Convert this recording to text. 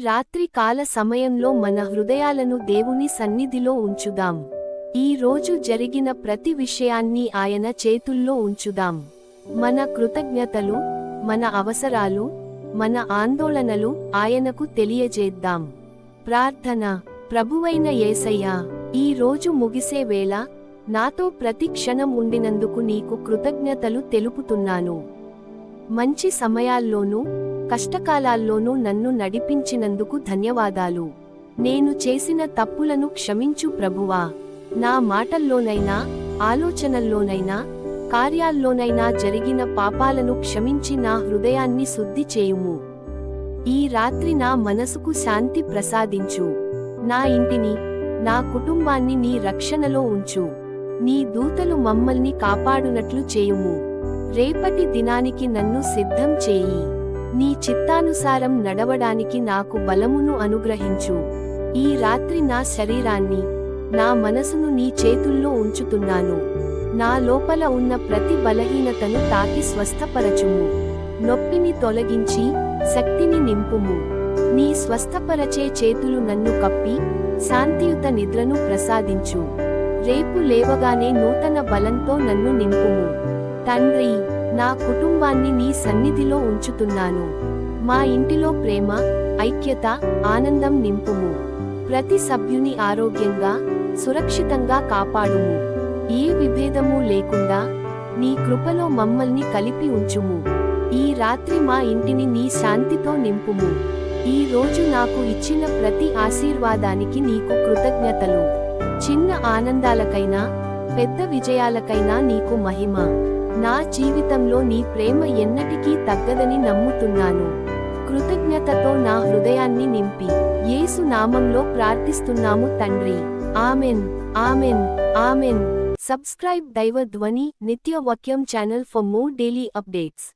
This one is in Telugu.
రాత్రి కాల సమయంలో మన హృదయాలను దేవుని సన్నిధిలో ఉంచుదాం. ఈ రోజు జరిగిన ప్రతి విషయాన్ని ఆయన చేతుల్లో ఉంచుదాం. మన కృతజ్ఞతలు, మన అవసరాలు, మన ఆందోళనలు ఆయనకు తెలియజేద్దాం. ప్రార్థన. ప్రభువైన యేసయ్యా, ఈ రోజు ముగిసే వేళ నాతో ప్రతి క్షణం ఉండినందుకు నీకు కృతజ్ఞతలు తెలుపుతున్నాను. మంచి సమయాల్లోనూ కష్టకాలాల్లోనూ నన్ను నడిపించినందుకు ధన్యవాదాలు. నేను చేసిన తప్పులను క్షమించు ప్రభువా. నా మాటల్లోనైనా, ఆలోచనల్లోనైనా, కార్యాల్లోనైనా జరిగిన పాపాలను క్షమించి నా హృదయాన్ని శుద్ధి చేయుము. ఈ రాత్రి నా మనసుకు శాంతి ప్రసాదించు. నా ఇంటిని, నా కుటుంబాన్ని నీ రక్షణలో ఉంచు. నీ దూతలు మమ్మల్ని కాపాడునట్లు చేయుము. రేపటి దినానికి నన్ను సిద్ధం చేయి. నీ చిత్తానుసారం నడవడానికి నాకు బలమును అనుగ్రహించు. ఈ రాత్రి నా శరీరాన్ని, నా మనసును నీ చేతుల్లో ఉంచుతున్నాను. నా లోపల ఉన్న ప్రతి బలహీనతను తాకి స్వస్థపరచుము. నొప్పిని తొలగించి శక్తిని నింపుము. నీ స్వస్థపరచే చేతులు నన్ను కప్పి శాంతియుత నిద్రను ప్రసాదించు. రేపు లేవగానే నూతన బలంతో నన్ను నింపుము. తండ్రి, నా కుటుంబాన్ని నీ సన్నిధిలో ఉంచుతున్నాను. మా ఇంటిలో ప్రేమ, ఐక్యత, ఆనందం నింపుము. ప్రతి సభ్యుని ఆరోగ్యంగా, సురక్షితంగా కాపాడుము. ఏ విభేదమూ లేకుండా నీ కృపలో మమ్మల్ని కలిపి ఉంచుము. ఈ రాత్రి మా ఇంటిని నీ శాంతితో నింపుము. ఈ రోజు నాకు ఇచ్చిన ప్రతి ఆశీర్వాదానికి నీకు కృతజ్ఞతలు. చిన్న ఆనందాలకైనా, పెద్ద విజయాలకైనా నీకు మహిమ. నా జీవితంలో నీ ప్రేమ ఎన్నటికీ తగ్గదని నమ్ముతున్నాను. కృతజ్ఞతతో నా హృదయాన్ని నింపి యేసు నామంలో ప్రార్థిస్తున్నాము తండ్రి. Amen, amen, amen. సబ్స్క్రైబ్ దైవ ధ్వని నిత్య వాక్యం channel for more daily updates.